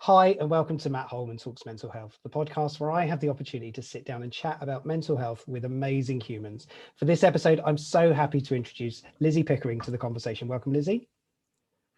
Hi, and welcome to Matt Holman Talks Mental Health, the podcast where I have the opportunity to sit down and chat about mental health with amazing humans. For this episode, I'm so happy to introduce Lizzie Pickering to the conversation. Welcome, Lizzie.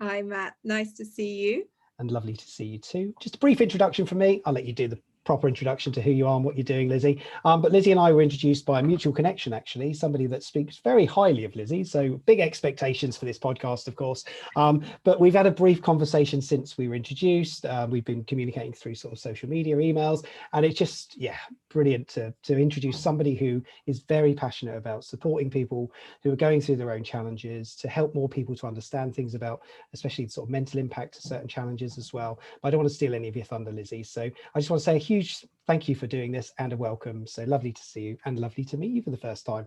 Hi, Matt. Nice to see you. And lovely to see you too. Just a brief introduction from me. I'll let you do the proper introduction to who you are and what you're doing, Lizzie. But Lizzie and I were introduced by a mutual connection, actually, somebody that speaks very highly of Lizzie. So big expectations for this podcast, of course. But we've had a brief conversation since we were introduced. We've been communicating through sort of social media, emails, and it's just, brilliant to introduce somebody who is very passionate about supporting people who are going through their own challenges, to help more people to understand things about, especially sort of mental impact to certain challenges as well. But I don't want to steal any of your thunder, Lizzie. So I just want to say a huge thank you for doing this and a welcome. So lovely to see you and lovely to meet you for the first time.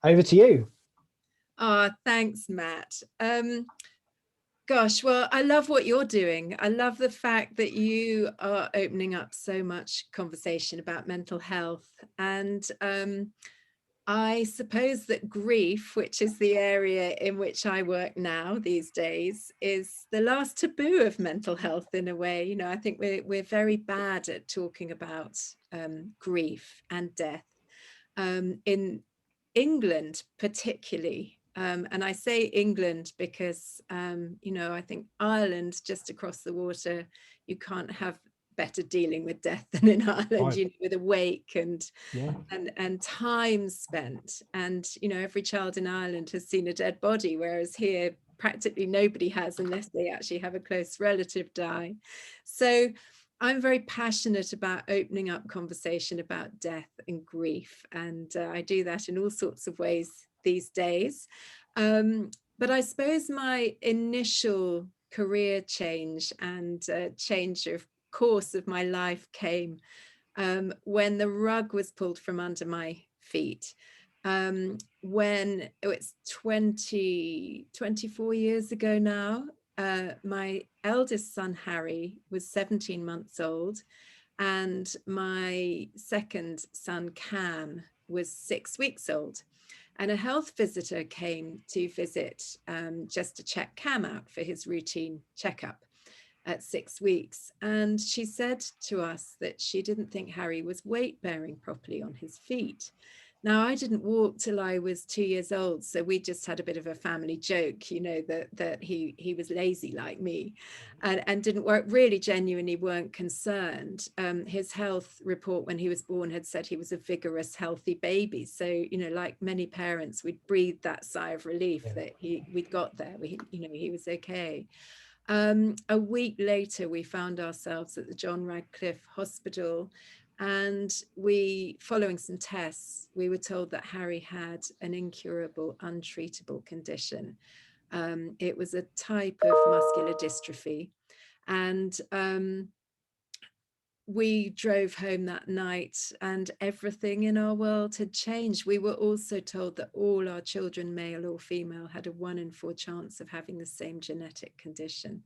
Over to you. Oh, thanks, Matt. Gosh, well, I love what you're doing. I love the fact that you are opening up so much conversation about mental health. And I suppose that grief, which is the area in which I work now these days, is the last taboo of mental health in a way. You know, I think we're very bad at talking about grief and death. In England, particularly. And I say England because, I think Ireland, just across the water, you can't have better dealing with death than in Ireland, Right. with a wake and Yeah. and time spent. And, every child in Ireland has seen a dead body, whereas here practically nobody has unless they actually have a close relative die. So I'm very passionate about opening up conversation about death and grief, and I do that in all sorts of ways these days. But I suppose my initial career change and change of course of my life came when the rug was pulled from under my feet. When it's 24 years ago now, my eldest son, Harry, was 17 months old, and my second son, Cam, was 6 weeks old. And a health visitor came to visit just to check Cam out for his routine checkup at 6 weeks. And she said to us that she didn't think Harry was weight bearing properly on his feet. Now, I didn't walk till I was 2 years old, so we just had a bit of a family joke, that he was lazy like me, and didn't work, really genuinely weren't concerned. His health report when he was born had said he was a vigorous, healthy baby. So, like many parents, we'd breathed that sigh of relief that we'd got there. He was okay. A week later, we found ourselves at the John Radcliffe Hospital, and following some tests, we were told that Harry had an incurable, untreatable condition. It was a type of muscular dystrophy, and we drove home that night and everything in our world had changed. We were also told that all our children, male or female, had a 1 in 4 chance of having the same genetic condition.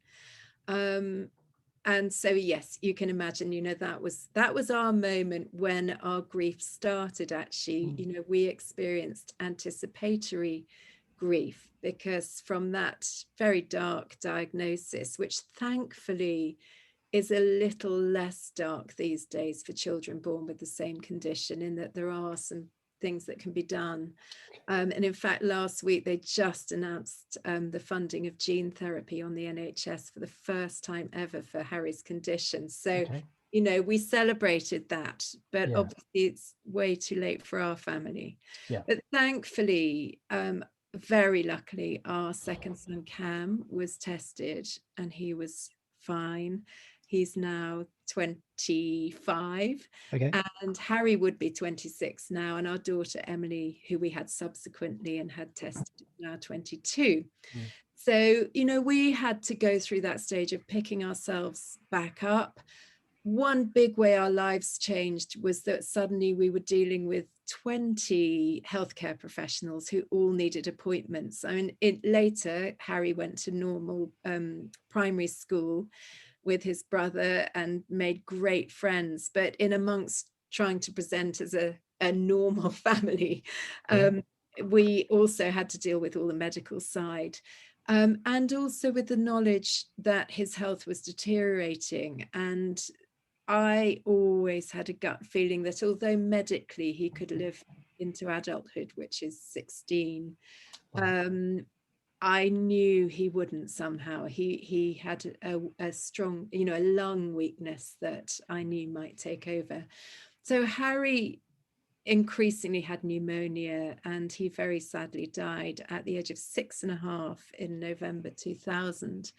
And so, yes, you can imagine, that was our moment when our grief started, actually. We experienced anticipatory grief because from that very dark diagnosis, which thankfully is a little less dark these days for children born with the same condition, in that there are some things that can be done. And in fact, last week they just announced the funding of gene therapy on the NHS for the first time ever for Harry's condition. So, we celebrated that, but obviously it's way too late for our family. But thankfully, very luckily, our second son, Cam, was tested and he was fine. He's now 25, and Harry would be 26 now, and our daughter Emily, who we had subsequently and had tested, is now 22. So, we had to go through that stage of picking ourselves back up. One big way our lives changed was that suddenly we were dealing with 20 healthcare professionals who all needed appointments. I mean, later, Harry went to normal primary school with his brother and made great friends, but in amongst trying to present as a normal family, we also had to deal with all the medical side. And also with the knowledge that his health was deteriorating. And I always had a gut feeling that although medically he could live into adulthood, which is 16, I knew he wouldn't somehow. He had a strong, you know, a lung weakness that I knew might take over. So Harry increasingly had pneumonia, and he very sadly died at the age of 6.5 in November 2000.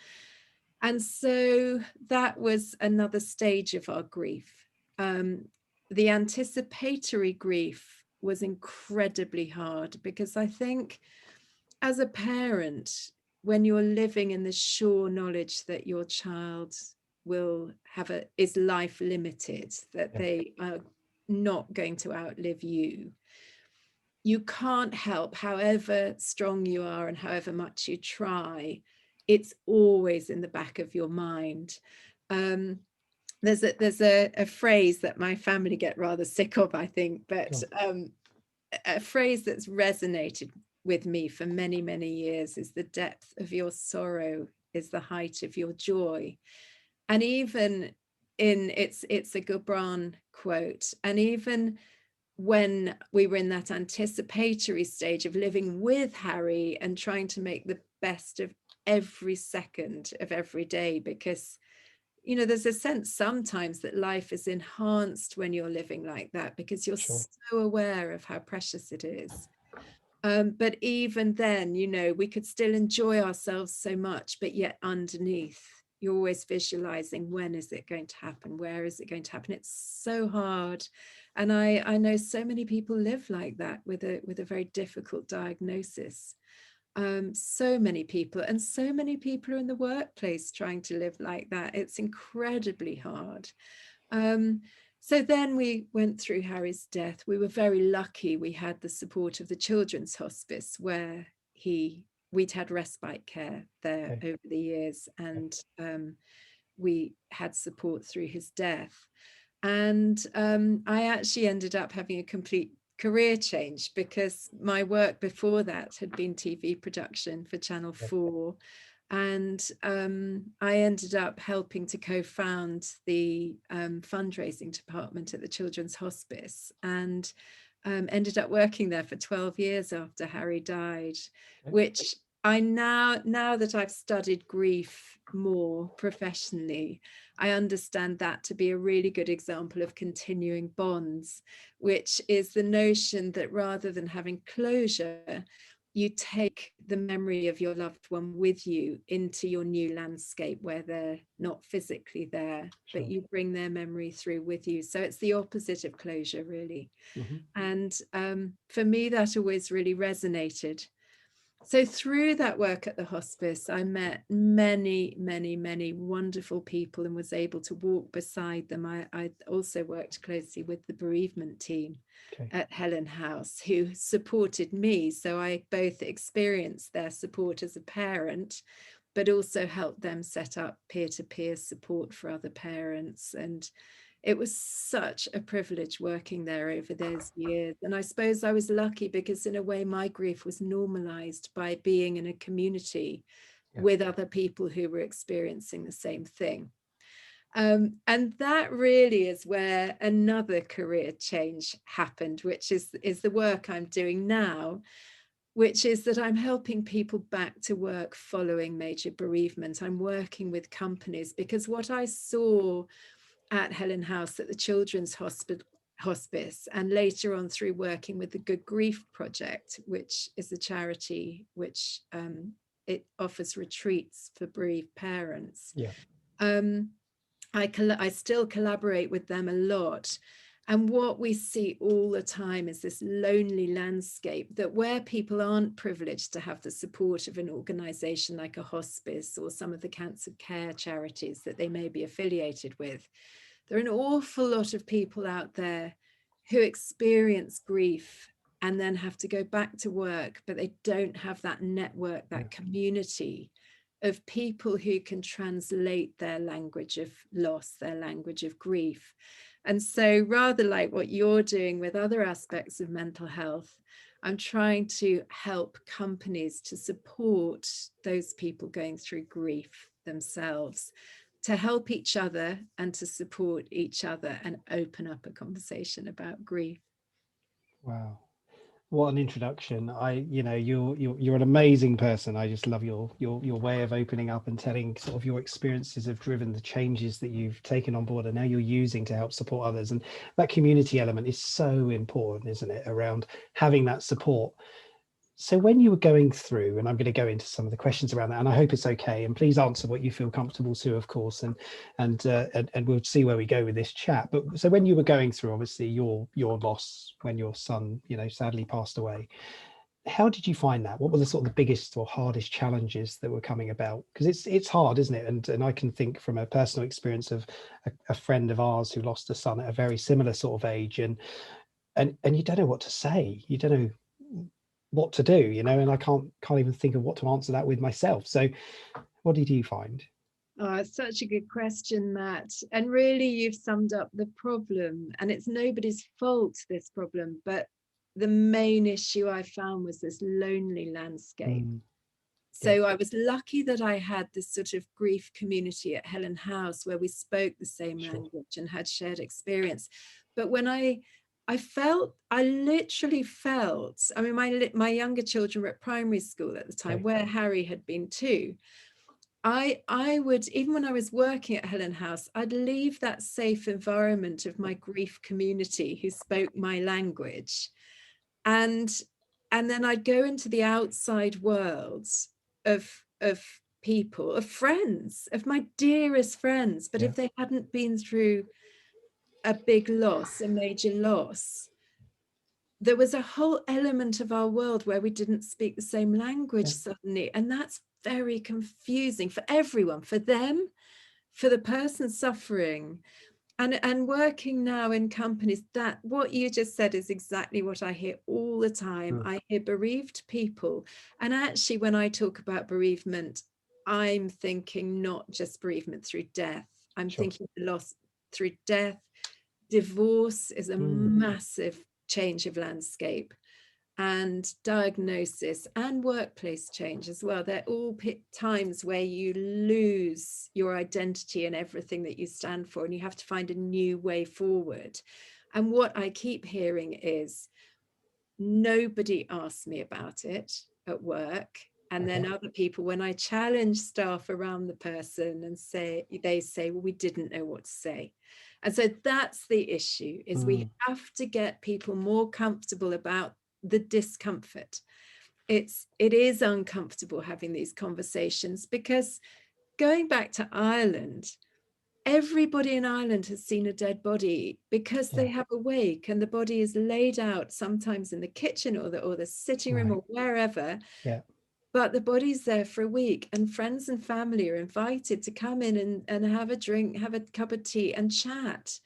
And so that was another stage of our grief. The anticipatory grief was incredibly hard, because I think as a parent, when you're living in the sure knowledge that your child will have is life limited, that they are not going to outlive you, you can't help, however strong you are and however much you try, it's always in the back of your mind. There's a phrase that my family get rather sick of, I think, but a phrase that's resonated with me for many, many years is the depth of your sorrow is the height of your joy. And even it's a Gibran quote, and even when we were in that anticipatory stage of living with Harry and trying to make the best of every second of every day, because you know, there's a sense sometimes that life is enhanced when you're living like that, because you're so aware of how precious it is. But even then, you know, we could still enjoy ourselves so much, but yet underneath, you're always visualizing, when is it going to happen? Where is it going to happen? It's so hard. And I know so many people live like that with a very difficult diagnosis. So many people, and so many people are in the workplace trying to live like that. It's incredibly hard. So then we went through Harry's death. We were very lucky. We had the support of the Children's Hospice, where we'd had respite care there over the years, and we had support through his death. And I actually ended up having a complete career change, because my work before that had been TV production for Channel 4. And I ended up helping to co-found the fundraising department at the Children's Hospice, and ended up working there for 12 years after Harry died, which I now that I've studied grief more professionally, I understand that to be a really good example of continuing bonds, which is the notion that rather than having closure, you take the memory of your loved one with you into your new landscape, where they're not physically there, but you bring their memory through with you. So it's the opposite of closure, really. And for me, that always really resonated. So through that work at the hospice, I met many, many, many wonderful people and was able to walk beside them. I also worked closely with the bereavement team at Helen House, who supported me. So I both experienced their support as a parent, but also helped them set up peer-to-peer support for other parents. And it was such a privilege working there over those years. And I suppose I was lucky, because in a way my grief was normalized by being in a community with other people who were experiencing the same thing. And that really is where another career change happened, which is the work I'm doing now, which is that I'm helping people back to work following major bereavement. I'm working with companies, because what I saw at Helen House, at the Children's Hospice, and later on through working with the Good Grief Project, which is a charity which it offers retreats for bereaved parents. I still collaborate with them a lot. And what we see all the time is this lonely landscape, that where people aren't privileged to have the support of an organization like a hospice or some of the cancer care charities that they may be affiliated with, there are an awful lot of people out there who experience grief and then have to go back to work, but they don't have that network, that community of people who can translate their language of loss, their language of grief. And so rather like what you're doing with other aspects of mental health, I'm trying to help companies to support those people going through grief themselves, to help each other and to support each other and open up a conversation about grief. Wow. What an introduction. You're an amazing person. I just love your way of opening up and telling sort of your experiences have driven the changes that you've taken on board and now you're using to help support others. And that community element is so important, isn't it, around having that support. So when you were going through, and I'm going to go into some of the questions around that, and I hope it's okay, and please answer what you feel comfortable to, of course, and we'll see where we go with this chat. But so when you were going through, obviously, your loss when your son, sadly passed away, how did you find that? What were the sort of the biggest or hardest challenges that were coming about? Because it's hard, isn't it? And I can think from a personal experience of a friend of ours who lost a son at a very similar sort of age, and you don't know what to say. You don't know what to do, and I can't even think of what to answer that with myself. So what did you find? Oh, it's such a good question, Matt. And really, you've summed up the problem. And it's nobody's fault, this problem. But the main issue I found was this lonely landscape. So I was lucky that I had this sort of grief community at Helen House where we spoke the same language and had shared experience. But when I literally felt, I mean, my younger children were at primary school at the time, where Harry had been too. I would, even when I was working at Helen House, I'd leave that safe environment of my grief community who spoke my language. And then I'd go into the outside worlds of people, of friends, of my dearest friends. But if they hadn't been through a big loss, a major loss, there was a whole element of our world where we didn't speak the same language suddenly. And that's very confusing for everyone, for them, for the person suffering. And working now in companies, that what you just said is exactly what I hear all the time. I hear bereaved people. And actually, when I talk about bereavement, I'm thinking not just bereavement through death. I'm thinking loss through death. Divorce is a massive change of landscape, and diagnosis and workplace change as well. They're all times where you lose your identity and everything that you stand for, and you have to find a new way forward. And what I keep hearing is nobody asks me about it at work. And then other people, when I challenge staff around the person and they say, well, we didn't know what to say. And so that's the issue, is we have to get people more comfortable about the discomfort. It is uncomfortable having these conversations, because going back to Ireland, everybody in Ireland has seen a dead body, because they have a wake and the body is laid out sometimes in the kitchen or the sitting room or wherever. But the body's there for a week, and friends and family are invited to come in and have a drink, have a cup of tea and chat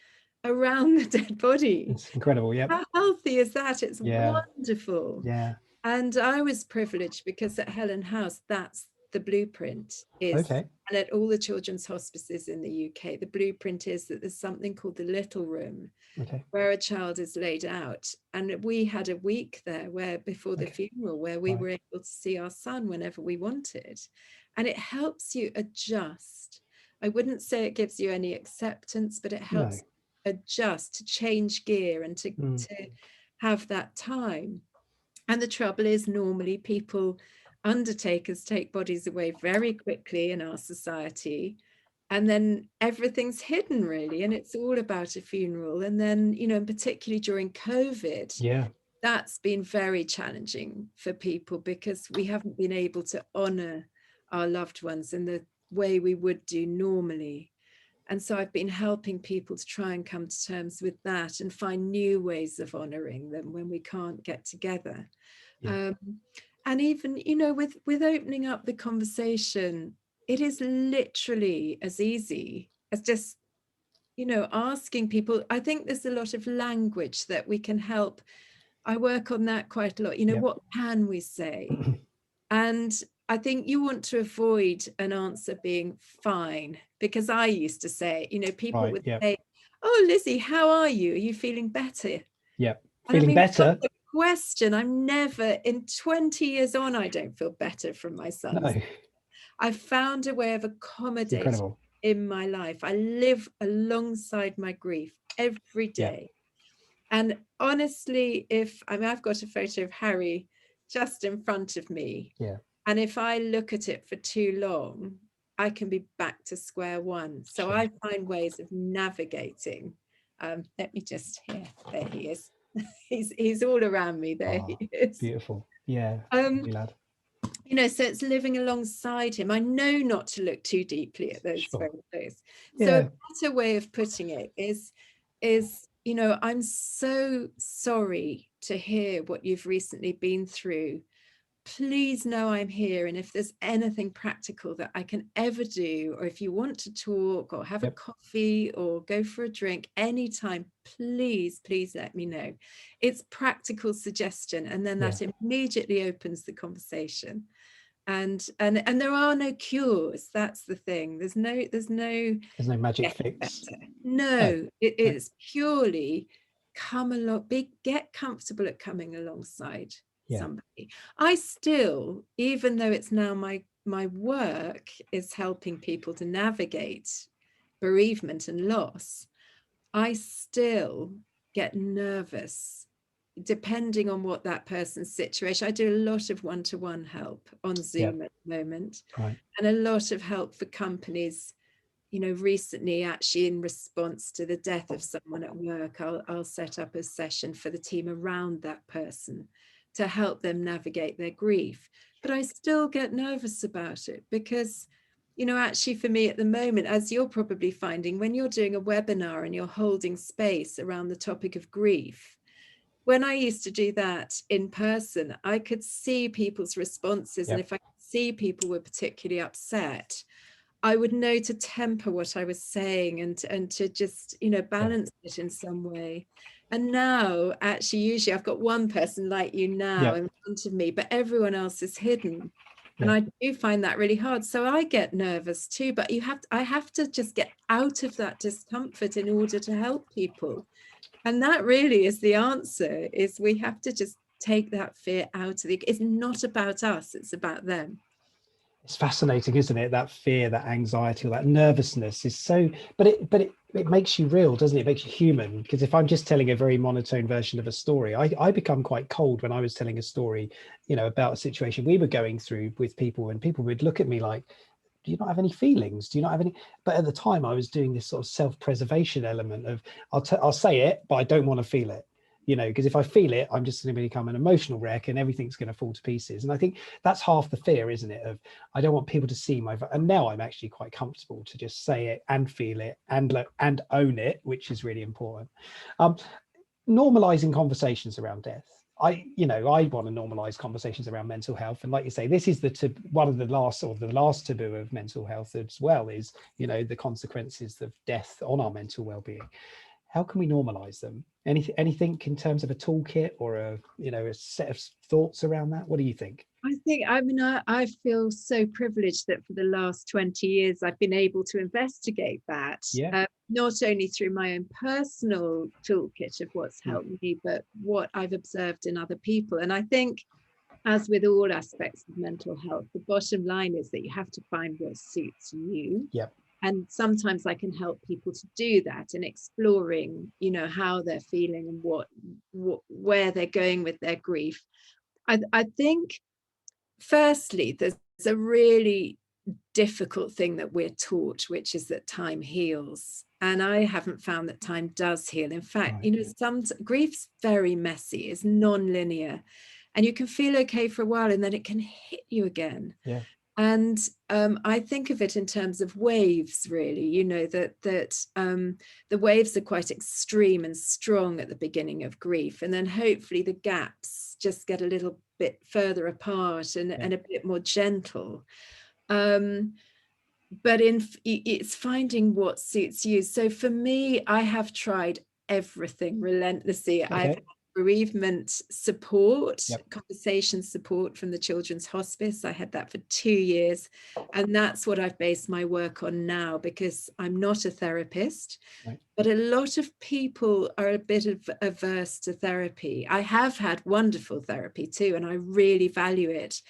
around the dead body. It's incredible. How healthy is that? It's wonderful. Yeah. And I was privileged because at Helen House, that's the blueprint is, and at all the children's hospices in the UK, the blueprint is that there's something called the little room, where a child is laid out. And we had a week there where before the funeral, where we were able to see our son whenever we wanted. And it helps you adjust. I wouldn't say it gives you any acceptance, but it helps adjust, to change gear and to have that time. And the trouble is, normally undertakers take bodies away very quickly in our society, and then everything's hidden really, and it's all about a funeral. And then, and particularly during COVID, that's been very challenging for people, because we haven't been able to honor our loved ones in the way we would do normally. And so I've been helping people to try and come to terms with that and find new ways of honoring them when we can't get together. And even, with opening up the conversation, it is literally as easy as just, asking people. I think there's a lot of language that we can help. I work on that quite a lot. What can we say? And I think you want to avoid an answer being fine, because I used to say, people would say, oh, Lizzie, how are you? Are you feeling better? Feeling better? Of question. I'm never, in 20 years on, I don't feel better from my son. No, I've found a way of accommodating incredible. in my life. I live alongside my grief every day. And honestly, I've got a photo of Harry just in front of me. Yeah. And if I look at it for too long, I can be back to square one. So Sure. I find ways of navigating. Let me just, here, there he is. he's all around me. There he is. Beautiful. Yeah. Lad. You know, so it's living alongside him. I know not to look too deeply at those Sure. photos. Yeah. So a better way of putting it is, you know, I'm so sorry to hear what you've recently been through. Please know I'm here. And if there's anything practical that I can ever do, or if you want to talk or have a coffee or go for a drink anytime, please let me know. It's practical suggestion. And then that immediately opens the conversation. And there are no cures. That's the thing. There's no magic fix. No, it's purely come along, get comfortable at coming alongside somebody. I still, even though it's now my work is helping people to navigate bereavement and loss, I still get nervous depending on what that person's situation. I do a lot of one-to-one help on Zoom at the moment, and a lot of help for companies. You know, recently, actually, in response to the death of someone at work, I'll set up a session for the team around that person to help them navigate their grief. But I still get nervous about it because, you know, actually for me at the moment, as you're probably finding, when you're doing a webinar and you're holding space around the topic of grief, when I used to do that in person, I could see people's responses. And if I could see people were particularly upset, I would know to temper what I was saying and to just, you know, balance it in some way. And now, actually, usually I've got one person like you now in front of me, but everyone else is hidden. And I do find that really hard. So I get nervous too, but I have to just get out of that discomfort in order to help people. And that really is the answer, is we have to just take that fear out of it's not about us, it's about them. It's fascinating, isn't it? That fear, that anxiety, or that nervousness is so, but it makes you real, doesn't it? It makes you human. Because if I'm just telling a very monotone version of a story, I become quite cold when I was telling a story, you know, about a situation we were going through with people, and people would look at me like, do you not have any feelings? Do you not have any? But at the time I was doing this sort of self-preservation element of, I'll say it, but I don't want to feel it. You know, because if I feel it, I'm just going to become an emotional wreck and everything's going to fall to pieces. And I think that's half the fear, isn't it? Of, I don't want people to see and now I'm actually quite comfortable to just say it and feel it and own it, which is really important. Normalizing conversations around death. I want to normalize conversations around mental health. And like you say, this is one of the last taboo of mental health as well, is, you know, the consequences of death on our mental well-being. How can we normalize them? Anything in terms of a toolkit or a set of thoughts around that? What do you think? I feel so privileged that for the last 20 years I've been able to investigate that, not only through my own personal toolkit of what's helped me, but what I've observed in other people. And I think, as with all aspects of mental health, the bottom line is that you have to find what suits you. And sometimes I can help people to do that in exploring, you know, how they're feeling and where they're going with their grief. I think, firstly, there's a really difficult thing that we're taught, which is that time heals. And I haven't found that time does heal. In fact, you know, some grief's very messy, it's non-linear, and you can feel okay for a while and then it can hit you again. And I think of it in terms of waves, really, you know, that the waves are quite extreme and strong at the beginning of grief. And then hopefully the gaps just get a little bit further apart and a bit more gentle. But it's finding what suits you. So for me, I have tried everything relentlessly. I've had bereavement support, Yep. conversation support from the Children's Hospice. I had that for 2 years. And that's what I've based my work on now, because I'm not a therapist, Right. but a lot of people are a bit averse to therapy. I have had wonderful therapy too, and I really value it.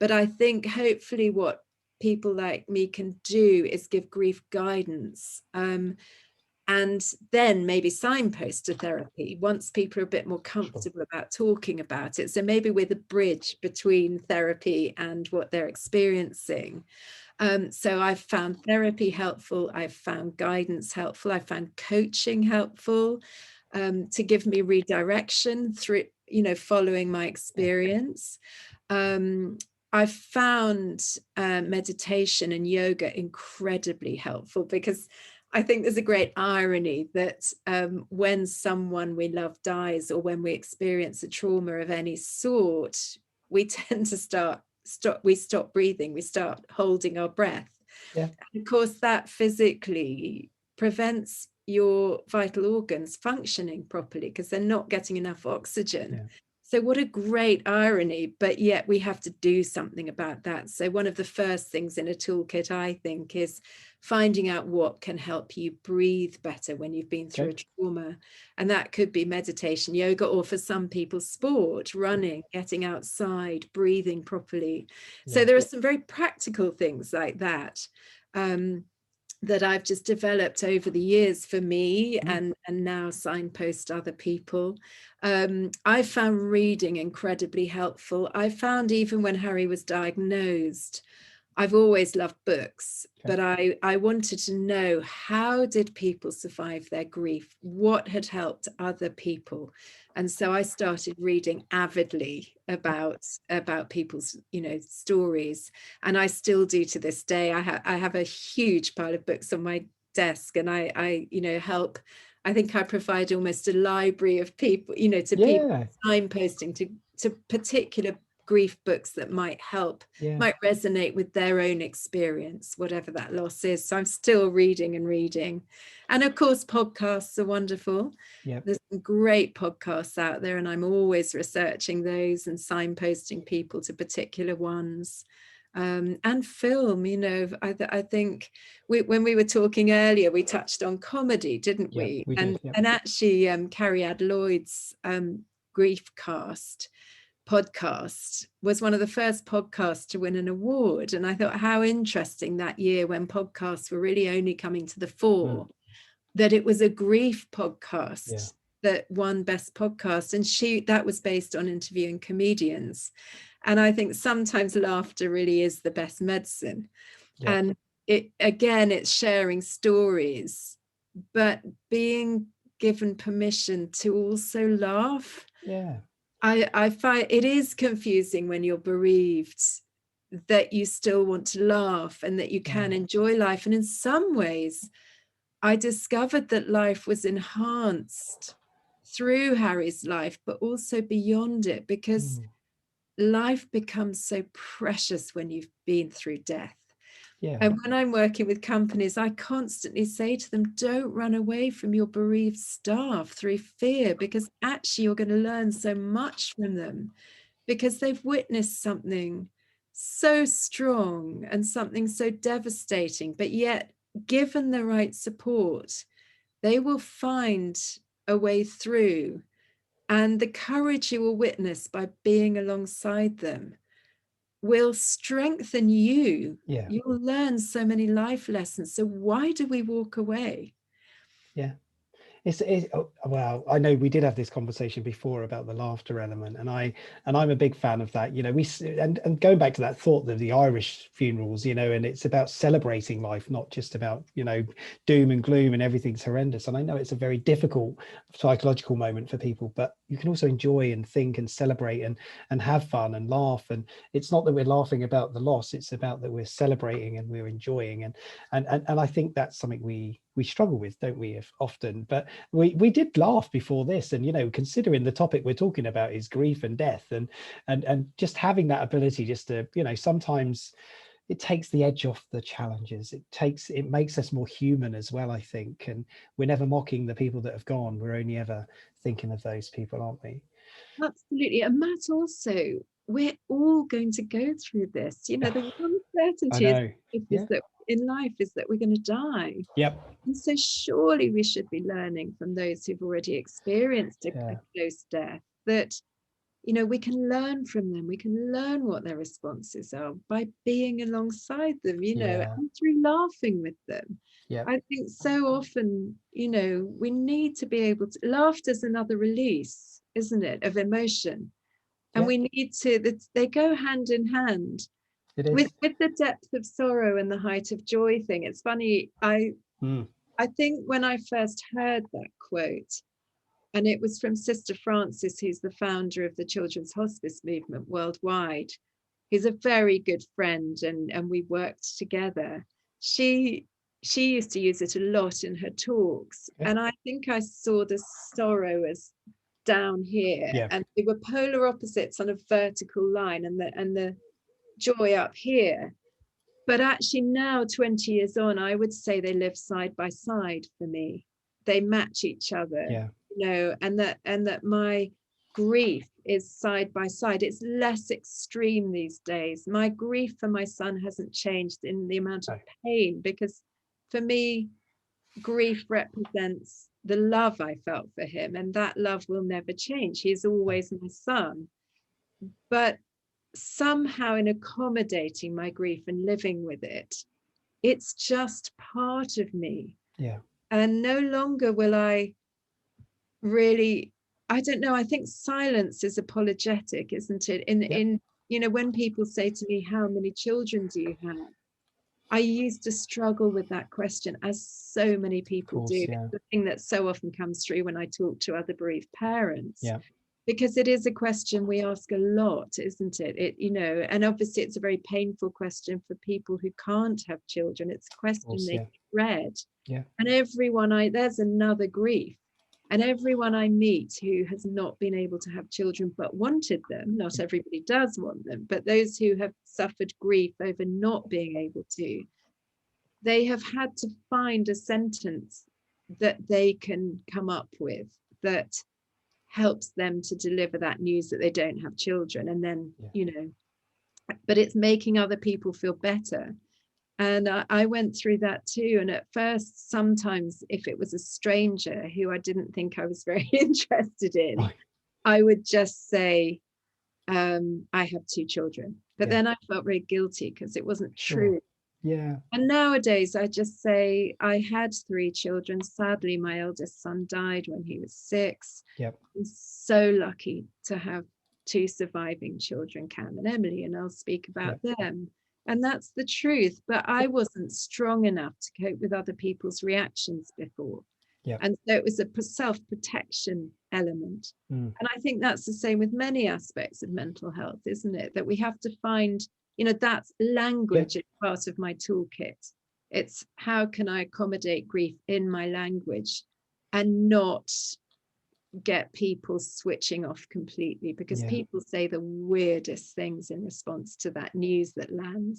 But I think hopefully what people like me can do is give grief guidance, and then maybe signpost to therapy once people are a bit more comfortable about talking about it. So maybe we're the bridge between therapy and what they're experiencing. So I've found therapy helpful. I've found guidance helpful. I've found coaching helpful, to give me redirection through, following my experience. I've found meditation and yoga incredibly helpful, because I think there's a great irony that when someone we love dies, or when we experience a trauma of any sort, we tend to stop breathing, we start holding our breath. Yeah. And of course, that physically prevents your vital organs functioning properly, because they're not getting enough oxygen. Yeah. So what a great irony, but yet we have to do something about that. So one of the first things in a toolkit, I think, is finding out what can help you breathe better when you've been through a trauma. And that could be meditation, yoga, or for some people, sport, running, getting outside, breathing properly. So there are some very practical things like that, that I've just developed over the years for me, and now signpost other people. I found reading incredibly helpful. I found even when Harry was diagnosed, I've always loved books, but I wanted to know, how did people survive their grief? What had helped other people? And so I started reading avidly about people's, stories. And I still do to this day. I have a huge pile of books on my desk, and I help. I think I provide almost a library of people, to people signposting to particular grief books that might help, might resonate with their own experience, whatever that loss is. So I'm still reading and reading. And of course, podcasts are wonderful. There's some great podcasts out there, and I'm always researching those and signposting people to particular ones. And film, I think when we were talking earlier, we touched on comedy, didn't we? We and did, and actually, Carrie Ad Lloyd's Griefcast podcast was one of the first podcasts to win an award. And I thought, how interesting that year, when podcasts were really only coming to the fore, that it was a grief podcast that won best podcast. And that was based on interviewing comedians. And I think sometimes laughter really is the best medicine. And it's sharing stories, but being given permission to also laugh. I find it is confusing when you're bereaved, that you still want to laugh and that you can enjoy life. And in some ways, I discovered that life was enhanced through Harry's life, but also beyond it, because life becomes so precious when you've been through death. And when I'm working with companies, I constantly say to them, don't run away from your bereaved staff through fear, because actually you're going to learn so much from them, because they've witnessed something so strong and something so devastating, but yet given the right support, they will find a way through. And the courage you will witness by being alongside them will strengthen you. You'll learn so many life lessons. So why do we walk away? Well, I know we did have this conversation before about the laughter element, and I'm a big fan of that. And going back to that thought of the Irish funerals, and it's about celebrating life, not just about doom and gloom and everything's horrendous. And I know it's a very difficult psychological moment for people, but you can also enjoy and think and celebrate and have fun and laugh. And it's not that we're laughing about the loss; it's about that we're celebrating and we're enjoying. And I think that's something we struggle with, don't we, often? But we did laugh before this, and considering the topic we're talking about is grief and death, and just having that ability just to sometimes it takes the edge off the challenges. It makes us more human as well, I think. And we're never mocking the people that have gone. We're only ever thinking of those people, aren't we? Absolutely. And Matt, also, we're all going to go through this. You know, the one certainty I know. is that in life is that we're going to die. Yep. And so surely we should be learning from those who've already experienced a close death, that, you know, we can learn from them. We can learn what their responses are by being alongside them, you know, and through laughing with them. Yeah. I think so often, you know, we need to be able to, laughter's another release, isn't it, of emotion. And we need to, they go hand in hand. It is. With the depth of sorrow and the height of joy thing. It's funny, I think when I first heard that quote, and it was from Sister Frances, who's the founder of the Children's Hospice movement worldwide, who's a very good friend, and we worked together. She used to use it a lot in her talks, and I think I saw the sorrow as down here, and they were polar opposites on a vertical line, and the joy up here. But actually now, 20 years on, I would say they live side by side for me. They match each other, you know, and that my grief is side by side. It's less extreme these days. My grief for my son hasn't changed in the amount of pain, because for me, grief represents the love I felt for him, and that love will never change. He's always my son. But somehow, in accommodating my grief and living with it, it's just part of me. And no longer will I really, I don't know, I think silence is apologetic, isn't it? In you know, when people say to me, how many children do you have? I used to struggle with that question, as so many people do. It's the thing that so often comes through when I talk to other bereaved parents. Because it is a question we ask a lot, isn't it? It, you know, and obviously it's a very painful question for people who can't have children. It's a question they read. And everyone there's another grief. And everyone I meet who has not been able to have children but wanted them, not everybody does want them, but those who have suffered grief over not being able to, they have had to find a sentence that they can come up with that helps them to deliver that news that they don't have children. And then, you know, but it's making other people feel better. And I went through that too. And at first, sometimes if it was a stranger who I didn't think I was very interested in, I would just say, I have 2 children. But then I felt very guilty because it wasn't true. And nowadays I just say I had 3 children. Sadly, my eldest son died when he was 6. I'm so lucky to have 2 surviving children, Cam and Emily, and I'll speak about them. And that's the truth. But I wasn't strong enough to cope with other people's reactions before. And so it was a self-protection element. And I think that's the same with many aspects of mental health, isn't it? That we have to find, you know, that's language is part of my toolkit. It's how can I accommodate grief in my language and not get people switching off completely, because people say the weirdest things in response to that news that lands.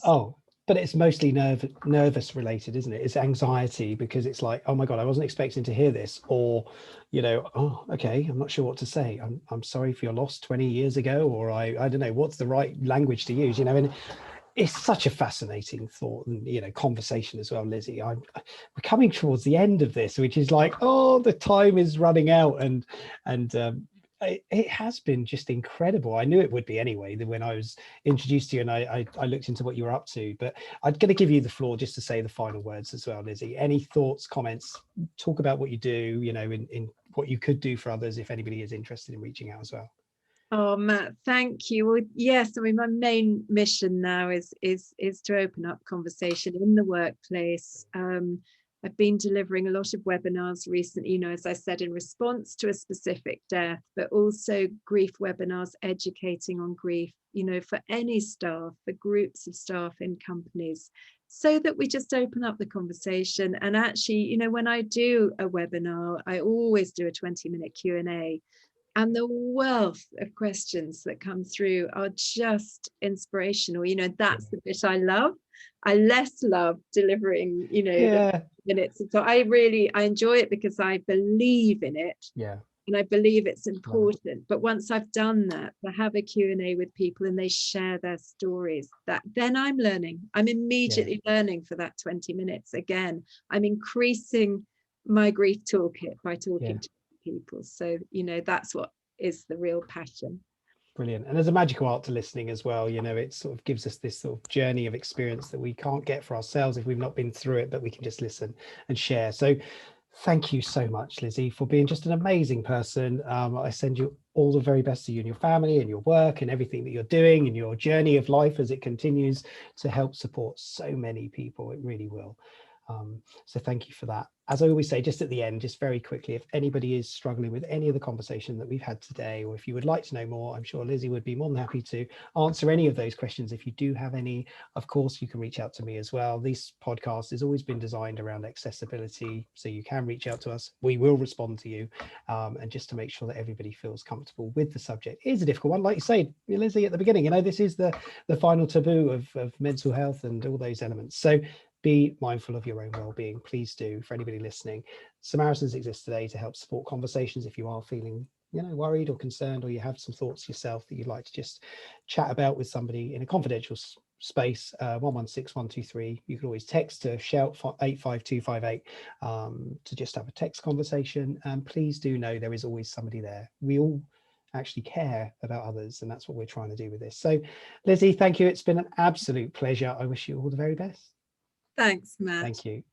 But it's mostly nervous related, isn't it? It's anxiety, because it's like, oh my God, I wasn't expecting to hear this. Or, you know, oh, okay, I'm not sure what to say. I'm sorry for your loss 20 years ago, or I don't know, what's the right language to use, you know? And it's such a fascinating thought and, you know, conversation as well, Lizzie. We're coming towards the end of this, which is like, oh, the time is running out, and it has been just incredible. I knew it would be anyway, when I was introduced to you and I looked into what you were up to. But I'm going to give you the floor just to say the final words as well, Lizzie. Any thoughts, comments? Talk about what you do, you know, in what you could do for others if anybody is interested in reaching out as well. Oh, Matt, thank you. Well, yes, I mean, my main mission now is to open up conversation in the workplace. I've been delivering a lot of webinars recently, you know, as I said, in response to a specific death, but also grief webinars, educating on grief, you know, for any staff, for groups of staff in companies, so that we just open up the conversation. And actually, you know, when I do a webinar, I always do a 20-minute Q&A. And the wealth of questions that come through are just inspirational. You know, that's the bit I love. I less love delivering, you know, the minutes. So I enjoy it because I believe in it. Yeah. And I believe it's important. But once I've done that, I have a Q&A with people and they share their stories, that then I'm learning. I'm immediately learning for that 20 minutes. Again, I'm increasing my grief toolkit by talking to people. So, you know, that's what is the real passion. Brilliant. And there's a magical art to listening as well. You know, it sort of gives us this sort of journey of experience that we can't get for ourselves if we've not been through it, but we can just listen and share. So thank you so much, Lizzie, for being just an amazing person. I send you all the very best to you and your family and your work and everything that you're doing and your journey of life as it continues to help support so many people. It really will. So thank you for that. As I always say, just at the end, just very quickly, if anybody is struggling with any of the conversation that we've had today, or if you would like to know more, I'm sure Lizzie would be more than happy to answer any of those questions. If you do have any, of course, you can reach out to me as well. This podcast has always been designed around accessibility, so you can reach out to us. We will respond to you. And just to make sure that everybody feels comfortable with the subject. It is a difficult one, like you say, Lizzie, at the beginning, you know, this is the final taboo of mental health and all those elements. So be mindful of your own well-being. Please do. For anybody listening, Samaritans exist today to help support conversations. If you are feeling, you know, worried or concerned, or you have some thoughts yourself that you'd like to just chat about with somebody in a confidential space, 116123. You can always text to shout 85258 to just have a text conversation. And please do know there is always somebody there. We all actually care about others, and that's what we're trying to do with this. So Lizzie, thank you. It's been an absolute pleasure. I wish you all the very best. Thanks, Matt. Thank you.